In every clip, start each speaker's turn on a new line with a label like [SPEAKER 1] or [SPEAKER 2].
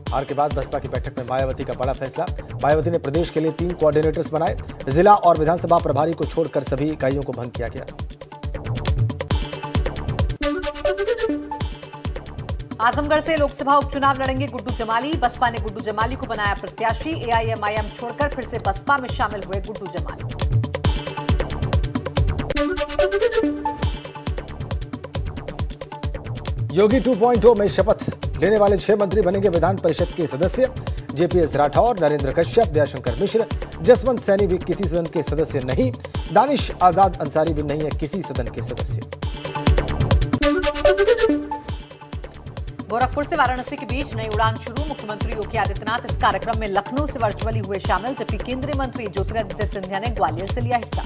[SPEAKER 1] हार के बाद बसपा की बैठक में मायावती का बड़ा फैसला। मायावती ने प्रदेश के लिए 3 कोऑर्डिनेटर्स बनाए। जिला और विधानसभा प्रभारी को छोड़कर सभी इकाइयों को भंग किया गया।
[SPEAKER 2] आजमगढ़ से लोकसभा उपचुनाव लड़ेंगे गुड्डू जमाली। बसपा ने गुड्डू जमाली को बनाया प्रत्याशी। एआईएमआईएम छोड़कर फिर से बसपा में शामिल हुए गुड्डू जमाली।
[SPEAKER 1] योगी 2.0 में शपथ लेने वाले 6 मंत्री बनेंगे विधान परिषद के सदस्य। जेपीएस राठौर, नरेंद्र कश्यप, दयाशंकर मिश्र, जसवंत सैनी भी किसी सदन के सदस्य नहीं। दानिश आजाद अंसारी भी नहीं है किसी सदन के सदस्य।
[SPEAKER 2] गोरखपुर से वाराणसी के बीच नई उड़ान शुरू। मुख्यमंत्री योगी आदित्यनाथ इस कार्यक्रम में लखनऊ से वर्चुअली हुए शामिल, जबकि केंद्रीय मंत्री ज्योतिरादित्य सिंधिया ने ग्वालियर से लिया हिस्सा।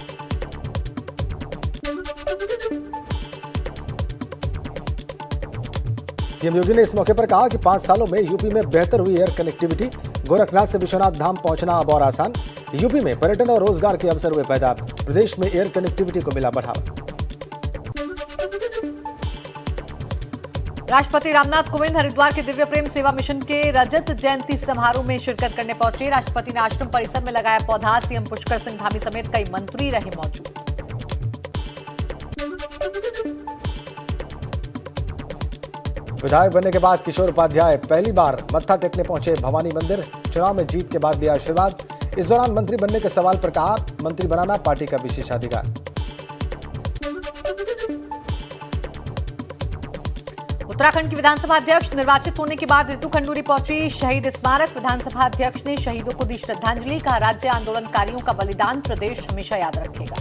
[SPEAKER 1] सीएम योगी ने इस मौके पर कहा कि 5 सालों में यूपी में बेहतर हुई एयर कनेक्टिविटी। गोरखनाथ से विश्वनाथ धाम पहुंचना अब और आसान। यूपी में पर्यटन और रोजगार के अवसर हुए पैदा। प्रदेश में एयर कनेक्टिविटी को मिला बढ़ावा।
[SPEAKER 2] राष्ट्रपति रामनाथ कोविंद हरिद्वार के दिव्य प्रेम सेवा मिशन के रजत जयंती समारोह में शिरकत करने पहुंचे। राष्ट्रपति ने आश्रम परिसर में लगाया पौधा। सीएम पुष्कर सिंह धामी समेत कई मंत्री रहे मौजूद।
[SPEAKER 1] विधायक बनने के बाद किशोर उपाध्याय पहली बार मत्था टेकने पहुंचे भवानी मंदिर। चुनाव में जीत के बाद दिया आशीर्वाद। इस दौरान मंत्री बनने के सवाल पर कहा, मंत्री बनाना पार्टी का विशेषाधिकार।
[SPEAKER 2] उत्तराखंड की विधानसभा अध्यक्ष निर्वाचित होने के बाद रितु खंडूरी पहुंची शहीद स्मारक। विधानसभा अध्यक्ष ने शहीदों को दी श्रद्धांजलि। कहा, राज्य आंदोलनकारियों का बलिदान प्रदेश हमेशा याद रखेगा।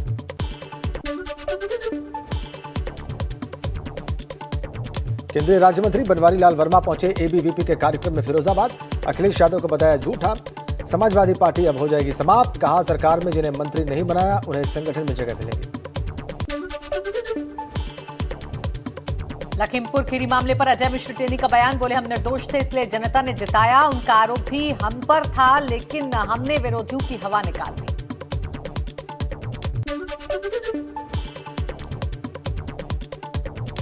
[SPEAKER 1] केंद्रीय राज्य मंत्री बनवारी लाल वर्मा पहुंचे एबीवीपी के कार्यक्रम में फिरोजाबाद। अखिलेश यादव को बताया झूठा। समाजवादी पार्टी अब हो जाएगी समाप्त। कहा, सरकार में जिन्हें मंत्री नहीं बनाया उन्हें संगठन में जगह मिलेगी।
[SPEAKER 2] लखीमपुर खीरी मामले पर अजय मिश्र टेनी का बयान। बोले, हम निर्दोष थे इसलिए जनता ने जिताया। उनका आरोप भी हम पर था, लेकिन हमने विरोधियों की हवा निकाल दी।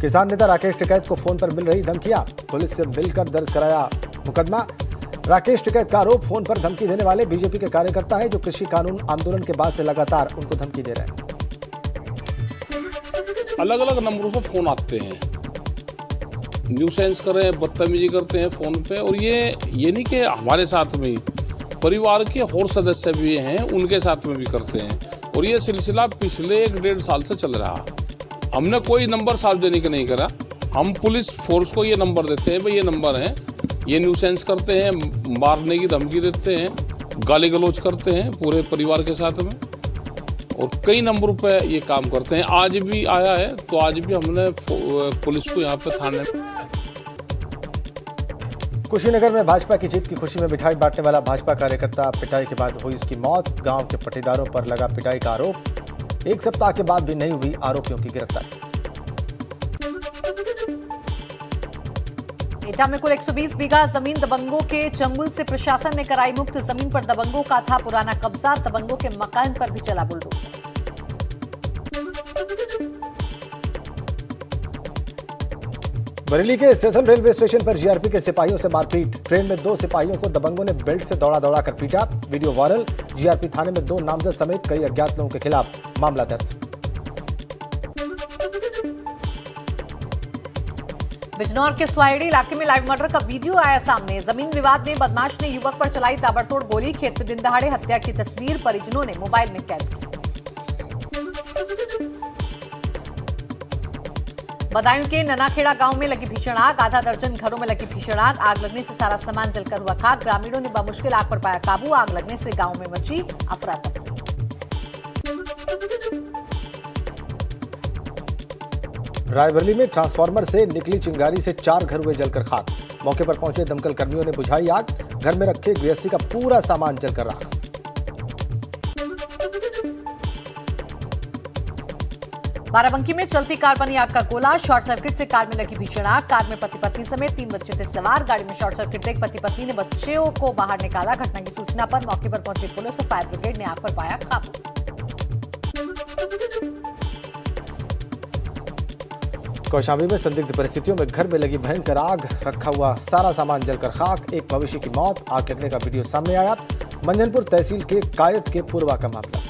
[SPEAKER 1] किसान नेता राकेश टिकैत को फोन पर मिल रही धमकियां। पुलिस से मिलकर दर्ज कराया मुकदमा। राकेश टिकैत का आरोप, फोन पर धमकी देने वाले बीजेपी के कार्यकर्ता है जो कृषि कानून आंदोलन के बाद से लगातार उनको धमकी दे रहे हैं।
[SPEAKER 3] अलग अलग नंबरों से फोन आते हैं, न्यूसेंस कर रहे हैं, बदतमीजी करते हैं फोन पे। और ये नहीं कि हमारे साथ में, परिवार के और सदस्य भी हैं उनके साथ में भी करते हैं। और ये सिलसिला पिछले 1-1.5 साल से चल रहा। हमने कोई नंबर सार्वजनिक नहीं करा। हम पुलिस फोर्स को ये नंबर देते हैं, भाई ये नंबर है। ये न्यूसेंस करते हैं, मारने की धमकी देते हैं, गाली गलौज करते हैं पूरे परिवार के साथ में। और कई नंबरों पे ये काम करते हैं। आज भी आया है, तो आज भी हमने पुलिस को यहाँ पे थाने।
[SPEAKER 1] कुशीनगर में भाजपा की जीत की खुशी में मिठाई बांटने वाला भाजपा कार्यकर्ता पिटाई के बाद हुई उसकी मौत। गांव के पट्टीदारों पर लगा पिटाई का आरोप। 1 सप्ताह के बाद भी नहीं हुई आरोपियों की गिरफ्तारी।
[SPEAKER 2] एटा में कुल 120 बीघा जमीन दबंगों के चंगुल से प्रशासन ने कराई मुक्त। जमीन पर दबंगों का था पुराना कब्जा। दबंगों के मकान पर भी चला बुलडोजर।
[SPEAKER 1] बरेली के सेथल रेलवे स्टेशन पर जीआरपी के सिपाहियों से मारपीट। ट्रेन में 2 सिपाहियों को दबंगों ने बेल्ट से दौड़ा कर पीटा। Video viral. जीआरपी थाने में 2 नामजद समेत कई अज्ञात लोगों के खिलाफ मामला दर्ज।
[SPEAKER 2] बिजनौर के स्वाइड़ी इलाके में लाइव मर्डर का वीडियो आया सामने। जमीन विवाद में बदमाश ने युवक पर चलाई ताबड़तोड़ गोली। खेत में दिन दहाड़े हत्या की तस्वीर परिजनों ने मोबाइल में कैद की। बदायूं के ननाखेड़ा गांव में लगी भीषण आग। आधा दर्जन घरों में लगी भीषण आग। आग लगने से सारा सामान जलकर हुआ खाक। ग्रामीणों ने बमुश्किल आग पर पाया काबू। आग लगने से गांव में मची अफरा तफरी।
[SPEAKER 1] रायबरेली में ट्रांसफार्मर से निकली चिंगारी से 4 घर हुए जलकर खाक। मौके पर पहुंचे दमकल कर्मियों ने बुझाई आग। घर में रखे गृहस्थी का पूरा सामान जलकर राख।
[SPEAKER 2] बाराबंकी में चलती कार बनी आग का गोला। शॉर्ट सर्किट से कार में लगी भीषण आग। कार में पति पत्नी समेत 3 बच्चे थे सवार। गाड़ी में शॉर्ट सर्किट देख पति पत्नी ने बच्चों को बाहर निकाला। घटना की सूचना पर मौके पर पहुंची पुलिस और फायर ब्रिगेड ने आग पर पाया काबू।
[SPEAKER 1] कौशाम्बी में संदिग्ध परिस्थितियों में घर में लगी भयंकर आग, रखा हुआ सारा सामान जलकर खाक, एक मवेशी की मौत, आग लगने का वीडियो सामने आया। मंझनपुर तहसील के कायद के पूर्वा का मामला।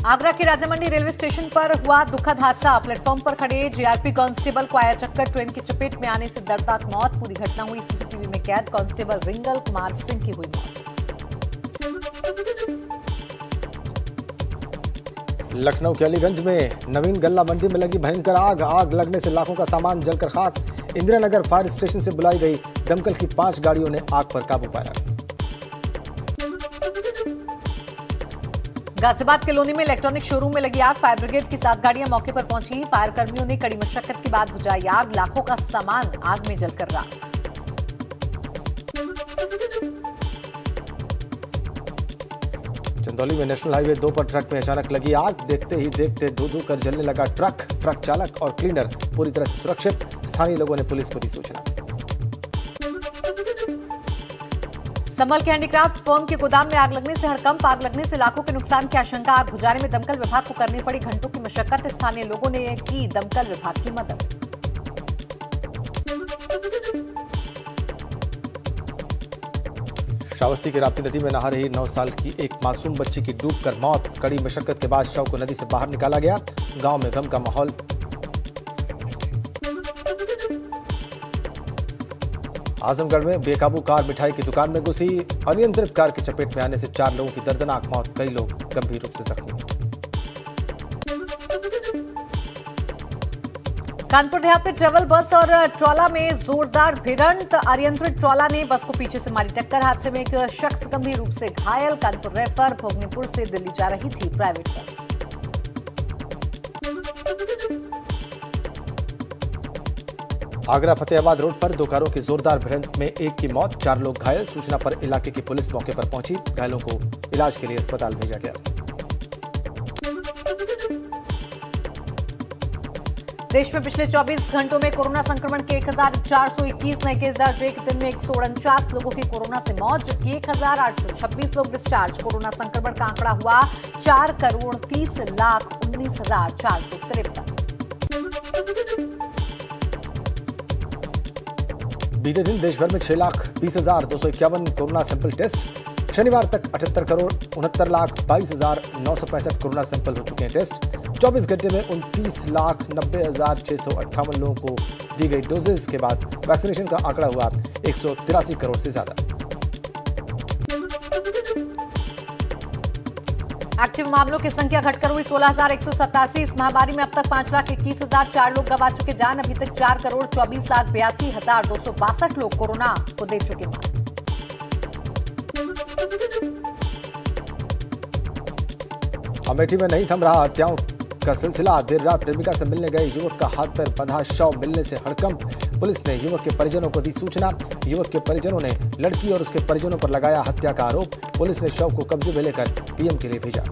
[SPEAKER 2] आगरा के राजामंडी रेलवे स्टेशन पर हुआ दुखद हादसा। प्लेटफॉर्म पर खड़े जीआरपी कांस्टेबल को आया चक्कर, ट्रेन की चपेट में आने से दर्दनाक मौत। पूरी घटना हुई सीसीटीवी में कैद। कांस्टेबल रिंगल कुमार सिंह की हुई मौत।
[SPEAKER 1] लखनऊ के अलीगंज में नवीन गल्ला मंडी में लगी भयंकर आग, आग लगने से लाखों का सामान जलकर खाक। इंदिरा नगर फायर स्टेशन से बुलाई गई दमकल की 5 गाड़ियों ने आग पर काबू पाया।
[SPEAKER 2] गाजियाबाद के लोनी में इलेक्ट्रॉनिक शोरूम में लगी आग, फायर ब्रिगेड की 7 गाड़ियां मौके पर पहुंची। फायर कर्मियों ने कड़ी मशक्कत के बाद बुझाई आग, लाखों का सामान आग में जलकर राख।
[SPEAKER 1] चंदौली में नेशनल हाईवे 2 पर ट्रक में अचानक लगी आग, देखते ही देखते धू कर जलने लगा ट्रक। ट्रक चालक और क्लीनर पूरी तरह से सुरक्षित। स्थानीय लोगों ने पुलिस को दी सूचना।
[SPEAKER 2] संभल के हैंडीक्राफ्ट फर्म के गोदाम में आग लगने से हड़कंप, आग लगने से लाखों के नुकसान की आशंका। आग बुझाने में दमकल विभाग को करनी पड़ी घंटों की मशक्कत। स्थानीय लोगों ने की दमकल विभाग की मदद।
[SPEAKER 1] श्रावस्ती की राप्ती नदी में नहा रही 9 साल की एक मासूम बच्ची की डूबकर मौत। कड़ी मशक्कत के बाद शव को नदी से बाहर निकाला गया। गांव में गम का माहौल। आजमगढ़ में बेकाबू कार मिठाई की दुकान में घुसी, अनियंत्रित कार की चपेट में आने से 4 लोगों की दर्दनाक मौत, कई लोग गंभीर रूप से जख्मी।
[SPEAKER 2] कानपुर देहात में ट्रेवल बस और ट्रॉला में जोरदार भिड़ंत, अनियंत्रित ट्रॉला ने बस को पीछे से मारी टक्कर। हादसे में एक शख्स गंभीर रूप से घायल। कानपुर रेफर, भोगनीपुर से दिल्ली जा रही थी private bus.
[SPEAKER 1] Agra Fatehabad road पर 2 कारों की जोरदार भिड़ंत में एक की मौत, 4 लोग घायल। सूचना पर इलाके की पुलिस मौके पर पहुंची, घायलों को इलाज के लिए अस्पताल भेजा गया।
[SPEAKER 2] देश में पिछले 24 घंटों में कोरोना संक्रमण के 1421 नए केस दर्ज। एक दिन में 149 लोगों की कोरोना से मौत, जबकि 1826 लोग डिस्चार्ज। कोरोना संक्रमण का आंकड़ा हुआ 4,30,19,453।
[SPEAKER 1] बीते दिन देश भर में 6,20,251 कोरोना सैंपल टेस्ट। शनिवार तक 78,69,22,965 कोरोना सैंपल हो चुके हैं टेस्ट। 24 घंटे में 29,90,658 लोगों को दी गई डोजेज के बाद वैक्सीनेशन का आंकड़ा हुआ 183 करोड़ से ज्यादा।
[SPEAKER 2] एक्टिव मामलों की संख्या घटकर हुई 16,187। इस महामारी में अब तक 5,21,004 लोग गंवा चुके जान। अभी तक 4,84,82,262 लोग कोरोना को दे चुके मात।
[SPEAKER 1] अमेठी में नहीं थम रहा हत्याओं का सिलसिला। देर रात प्रेमिका से मिलने गए युवक का हाथ पैर बंधा शव मिलने से हड़कंप। पुलिस ने युवक के परिजनों को दी सूचना। युवक के परिजनों ने लड़की और उसके परिजनों पर लगाया हत्या का आरोप। पुलिस ने शव को कब्जे में लेकर पीएम के लिए भेजा।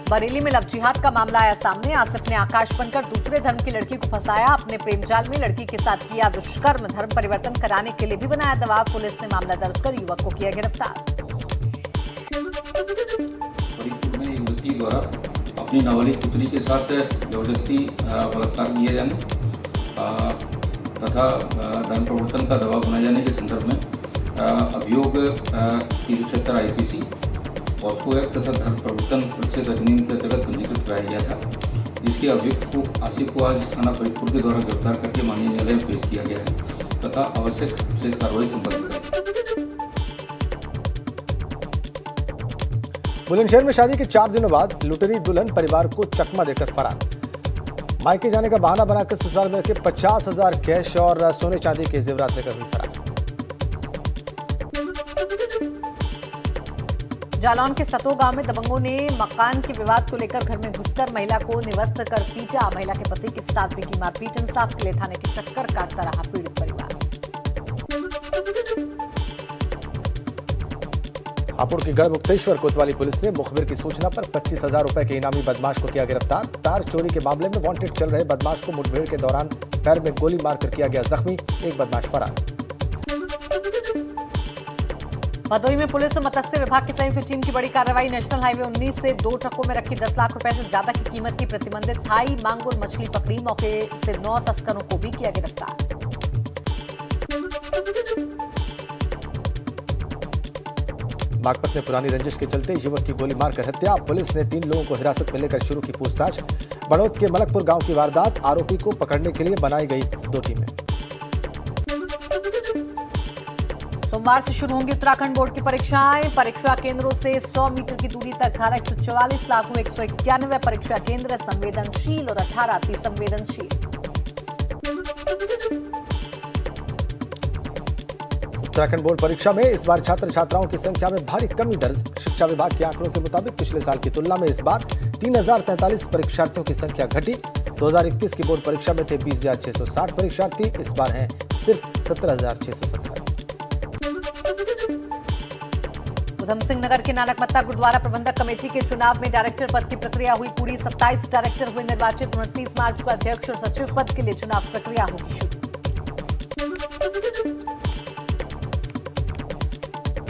[SPEAKER 2] बरेली में लव जिहाद का मामला आया सामने। आसिफ ने आकाश बनकर दूसरे धर्म की लड़की को फंसाया। अपने प्रेम जाल में लड़की के साथ किया दुष्कर्म। धर्म परिवर्तन कराने के लिए भी बनाया दबाव। पुलिस ने मामला दर्ज कर युवक को किया गिरफ्तार।
[SPEAKER 4] फरीदपुर में एक व्यक्ति द्वारा अपनी नाबालिग पुत्री के साथ जबरदस्ती बलात्कार किए जाने तथा धर्म प्रवर्तन का दबाव बनाए जाने के संदर्भ में अभियोग 376 IPC, पॉस्को एक्ट तथा धर्म प्रवर्तन प्रतिषेध अधिनियम के अंतर्गत पंजीकृत कराया गया था, जिसके अभियुक्त को आसिफ को आज थाना फरीदपुर के द्वारा गिरफ्तार करके माननीय न्यायालय में पेश किया गया है तथा आवश्यक विशेष कार्रवाई संपन्न कराई।
[SPEAKER 1] बुलंदशहर में शादी के 4 दिनों बाद लुटेरी दुल्हन परिवार को चकमा देकर फरार। मायके जाने का बहाना बनाकर ससुराल में रखे 50,000 कैश और सोने चांदी के जेवरात लेकर हुई फरार।
[SPEAKER 2] जालौन के सतो गांव में दबंगों ने मकान के विवाद को लेकर घर में घुसकर महिला को निवस्त कर पीटा। महिला के पति के साथ भी की मारपीट। इंसाफ के लिए थाने के चक्कर काटता रहा पीड़ित परिवार।
[SPEAKER 1] हापुड़ की गढ़मुक्तेश्वर कोतवाली पुलिस ने मुखबिर की सूचना पर 25,000 रुपए के इनामी बदमाश को किया गिरफ्तार। तार चोरी के मामले में वांटेड चल रहे बदमाश को मुठभेड़ के दौरान पैर में गोली मारकर किया गया जख्मी। एक बदमाश फरार।
[SPEAKER 2] भदोही में पुलिस और मत्स्य विभाग की संयुक्त टीम की बड़ी कार्रवाई। नेशनल हाईवे 19 से 2 ट्रकों में रखी 10 लाख रुपए से ज्यादा की कीमत की प्रतिबंधित थाई मांगुर मछली पकड़ी। मौके से 9 तस्करों को भी किया गिरफ्तार।
[SPEAKER 1] बागपत में पुरानी रंजिश के चलते युवक की गोली मारकर हत्या। पुलिस ने 3 लोगों को हिरासत में लेकर शुरू की पूछताछ। बड़ौद के मलकपुर गांव की वारदात, आरोपी को पकड़ने के लिए बनाई गई 2 टीमें।
[SPEAKER 2] सोमवार से शुरू होंगी उत्तराखंड बोर्ड की परीक्षाएं। परीक्षा केंद्रों से 100 मीटर की दूरी तक धारा 144 लागू। 191 परीक्षा केंद्र संवेदनशील और 18 अति संवेदनशील।
[SPEAKER 1] उत्तराखंड बोर्ड परीक्षा में इस बार छात्र छात्राओं की संख्या में भारी कमी दर्ज। शिक्षा विभाग के आंकड़ों के मुताबिक पिछले साल की तुलना में इस बार 3043 परीक्षार्थियों की संख्या घटी। 2021 की बोर्ड परीक्षा में थे 20,660 परीक्षार्थी, इस बार हैं सिर्फ 17,617।
[SPEAKER 2] उधम सिंह नगर के नानकमत्ता गुरुद्वारा प्रबंधक कमेटी के चुनाव में डायरेक्टर पद की प्रक्रिया हुई पूरी। 27 डायरेक्टर हुए निर्वाचित। 29 मार्च को अध्यक्ष और सचिव पद के लिए चुनाव प्रक्रिया होगी शुरू।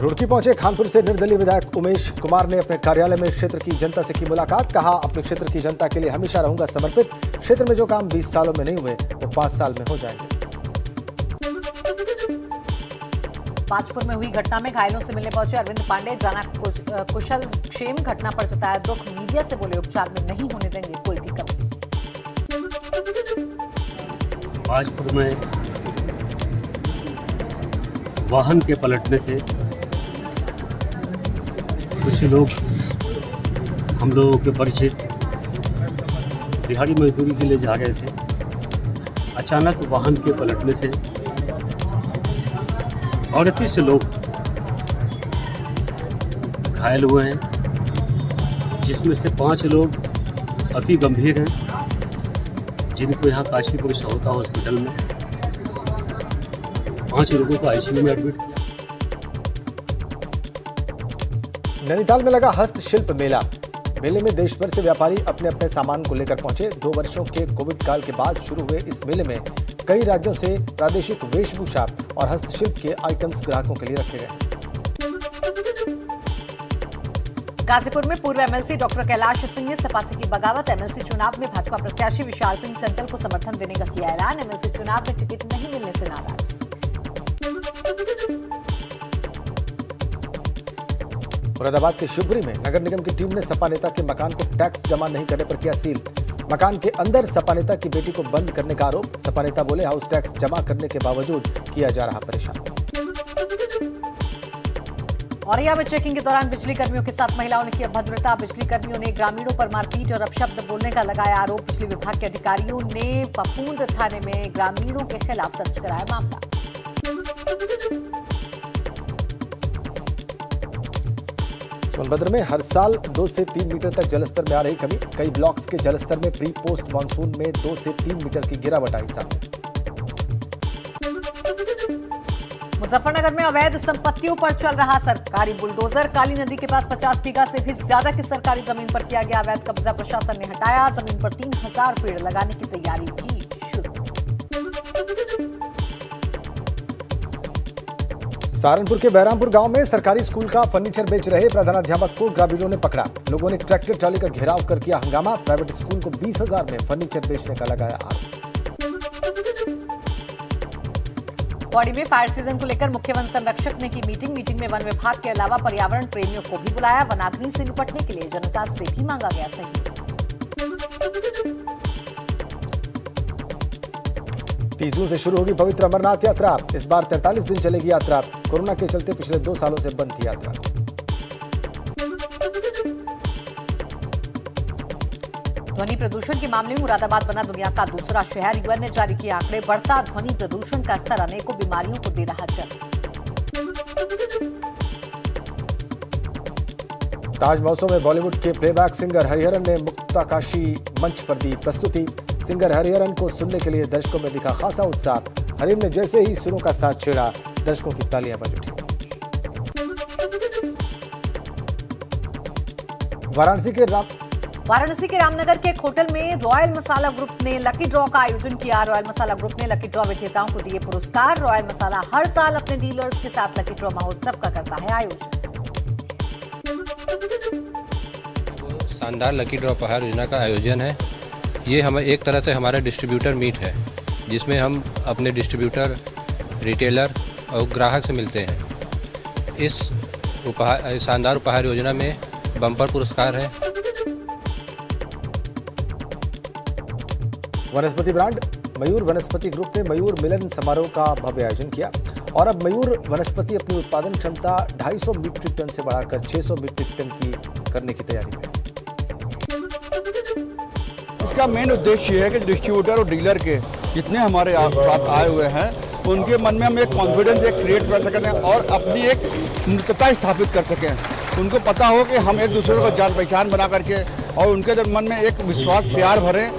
[SPEAKER 1] रुड़की पहुंचे खानपुर से निर्दलीय विधायक उमेश कुमार ने अपने कार्यालय में क्षेत्र की जनता से की मुलाकात। कहा, अपने क्षेत्र की जनता के लिए हमेशा रहूंगा समर्पित। क्षेत्र में जो काम 20 सालों में नहीं हुए वो 5 साल में हो जाएंगे।
[SPEAKER 2] पांचपुर में हुई घटना में घायलों से मिलने पहुंचे अरविंद पांडे। जाना कुशल क्षेम, घटना पर जताया दुख। मीडिया से बोले उपचार में नहीं होने देंगे कोई भी कमी।
[SPEAKER 5] पांचपुर में वाहन के पलटने से कुछ लोग, हम लोगों के परिचित, दिहाड़ी मजदूरी के लिए जा रहे थे। अचानक वाहन के पलटने से 38 लोग घायल हुए हैं, जिसमें से 5 लोग अति गंभीर हैं, जिनको यहाँ काशीपुर सहोता हॉस्पिटल में 5 लोगों को आईसीयू में एडमिट किया।
[SPEAKER 1] नैनीताल में लगा हस्तशिल्प मेला। मेले में देश भर से व्यापारी अपने अपने सामान को लेकर पहुंचे। 2 वर्षों के कोविड काल के बाद शुरू हुए इस मेले में कई राज्यों से प्रादेशिक वेशभूषा और हस्तशिल्प के आइटम्स ग्राहकों के लिए रखे गए।
[SPEAKER 2] गाजीपुर में पूर्व एमएलसी डॉक्टर कैलाश सिंह ने सपा से की बगावत। एमएलसी चुनाव में भाजपा प्रत्याशी विशाल सिंह चंचल को समर्थन देने का किया ऐलान। एमएलसी चुनाव में टिकट नहीं मिलने से नाराज।
[SPEAKER 1] मुरादाबाद के शिवपुरी में नगर निगम की टीम ने सपा नेता के मकान को टैक्स जमा नहीं करने पर किया सील। मकान के अंदर सपा नेता की बेटी को बंद करने का आरोप। सपा नेता बोले, हाउस टैक्स जमा करने के बावजूद किया जा रहा परेशान।
[SPEAKER 2] औरैया में चेकिंग के दौरान बिजली कर्मियों के साथ महिलाओं ने की अभद्रता। बिजली कर्मियों ने ग्रामीणों पर मारपीट और अपशब्द बोलने का लगाया आरोप। बिजली विभाग के अधिकारियों ने पपूंद थाने में ग्रामीणों के खिलाफ दर्ज कराया मामला।
[SPEAKER 1] सोनभद्र में हर साल 2 से 3 मीटर तक जलस्तर में आ रही कमी। कई ब्लॉक्स के जलस्तर में प्री पोस्ट मानसून में 2 से 3 मीटर की गिरावट आई सामने।
[SPEAKER 2] मुजफ्फरनगर में अवैध संपत्तियों पर चल रहा सरकारी बुलडोजर। काली नदी के पास 50 बीघा से भी ज्यादा की सरकारी जमीन पर किया गया अवैध कब्जा। प्रशासन ने हटाया। जमीन पर 3000 पेड़ लगाने की तैयारी भी शुरू।
[SPEAKER 1] सहारनपुर के बहरामपुर गांव में सरकारी स्कूल का फर्नीचर बेच रहे प्रधानाध्यापक को ग्रामीणों ने पकड़ा। लोगों ने ट्रैक्टर ट्राली का घेराव कर किया हंगामा। प्राइवेट स्कूल को 20,000 में फर्नीचर बेचने का लगाया आरोप।
[SPEAKER 2] पौड़ी में फायर सीजन को लेकर मुख्य वन संरक्षक ने की मीटिंग में वन विभाग के अलावा पर्यावरण प्रेमियों को भी बुलाया। वनाग्नि से निपटने के लिए जनता से भी मांगा गया सहयोग।
[SPEAKER 1] 30 जून से शुरू होगी पवित्र अमरनाथ यात्रा। इस बार 43 दिन चलेगी यात्रा। कोरोना के चलते पिछले 2 सालों से बंद थी यात्रा।
[SPEAKER 2] ध्वनि प्रदूषण के मामले में मुरादाबाद बना दुनिया का दूसरा शहर। यूएन ने जारी किए आंकड़े। बढ़ता ध्वनि प्रदूषण का स्तर अनेकों बीमारियों को दे रहा जन्म।
[SPEAKER 1] ताज महोत्सव में बॉलीवुड के प्लेबैक सिंगर हरिहरन ने मुक्ताकाशी मंच पर दी प्रस्तुति। सिंगर हरिहरन को सुनने के लिए दर्शकों में दिखा खासा उत्साह। हरिहरन ने जैसे ही सुरों का साथ छेड़ा, दर्शकों की तालियां बज उठी।
[SPEAKER 2] वाराणसी के रामनगर के एक होटल में रॉयल मसाला ग्रुप ने लकी ड्रॉ का आयोजन किया। रॉयल मसाला ग्रुप ने लकी ड्रॉ विजेताओं को दिए पुरस्कार। रॉयल मसाला हर साल अपने डीलर्स के साथ लकी ड्रॉ महोत्सव का करता है आयोजन।
[SPEAKER 6] शानदार लकी ड्रॉ उपहार योजना का आयोजन है। ये हमें एक तरह से हमारा डिस्ट्रीब्यूटर मीट है, जिसमें हम अपने डिस्ट्रीब्यूटर, रिटेलर और ग्राहक से मिलते हैं। इस शानदार उपहार योजना में बम्पर पुरस्कार है।
[SPEAKER 1] वनस्पति ब्रांड मयूर वनस्पति ग्रुप ने मयूर मिलन समारोह का भव्य आयोजन किया और अब मयूर वनस्पति अपनी उत्पादन क्षमता 250 मीट्रिक टन से बढ़ाकर 600 मीट्रिक टन की करने की तैयारी में है।
[SPEAKER 7] इसका मेन उद्देश्य ये है कि डिस्ट्रीब्यूटर और डीलर के जितने हमारे साथ आए हुए हैं उनके मन में हम एक कॉन्फिडेंस एक क्रिएट कर सकें और अपनी एक मित्रता स्थापित कर सकें। उनको पता हो कि हम एक दूसरे को जान पहचान बना करके और उनके मन में एक विश्वास प्यार भरें।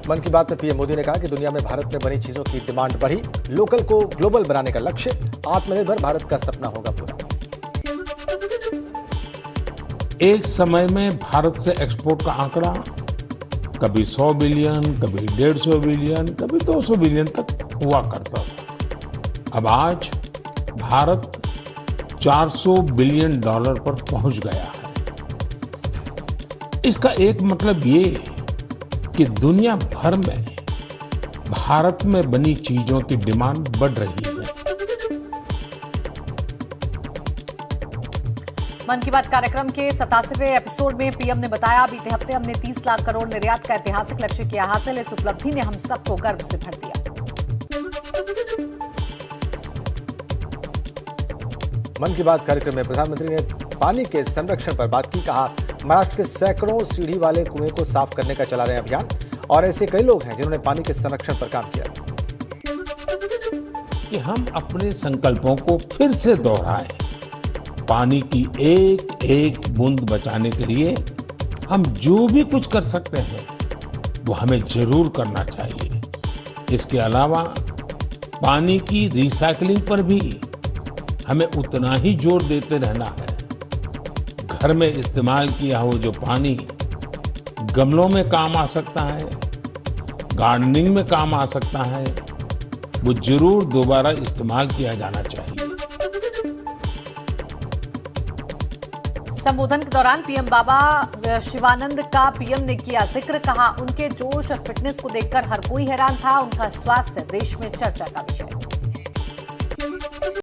[SPEAKER 1] मन की बात में पीएम मोदी ने कहा कि दुनिया में भारत में बनी चीजों की डिमांड बढ़ी, लोकल को ग्लोबल बनाने का लक्ष्य, आत्मनिर्भर भारत का सपना होगा पूरा।
[SPEAKER 8] एक समय में भारत से एक्सपोर्ट का आंकड़ा कभी 100 बिलियन, कभी 150 बिलियन, कभी 200 बिलियन तक हुआ करता था। अब आज भारत 400 बिलियन डॉलर पर पहुंच गया है। इसका एक मतलब ये कि दुनिया भर में भारत में बनी चीजों की डिमांड बढ़ रही है।
[SPEAKER 2] मन की बात कार्यक्रम के 87वें एपिसोड में पीएम ने बताया, बीते हफ्ते हमने 30 लाख करोड़ निर्यात का ऐतिहासिक लक्ष्य किया हासिल। इस उपलब्धि ने हम सबको गर्व से भर दिया।
[SPEAKER 1] मन की बात कार्यक्रम में प्रधानमंत्री ने पानी के संरक्षण पर बात की। कहा, महाराष्ट्र के सैकड़ों सीढ़ी वाले कुएं को साफ करने का चला रहे हैं अभियान और ऐसे कई लोग हैं जिन्होंने पानी के संरक्षण पर काम किया।
[SPEAKER 8] कि हम अपने संकल्पों को फिर से दोहराएं। पानी की एक एक बूंद बचाने के लिए हम जो भी कुछ कर सकते हैं वो हमें जरूर करना चाहिए। इसके अलावा पानी की रिसाइकलिंग पर भी हमें उतना ही जोर देते रहना है। घर में इस्तेमाल किया हुआ जो पानी गमलों में काम आ सकता है, गार्डनिंग में काम आ सकता है, वो जरूर दोबारा इस्तेमाल किया जाना चाहिए।
[SPEAKER 2] संबोधन के दौरान पीएम बाबा शिवानंद का पीएम ने किया जिक्र। कहा, उनके जोश और फिटनेस को देखकर हर कोई हैरान था। उनका स्वास्थ्य देश में चर्चा का विषय।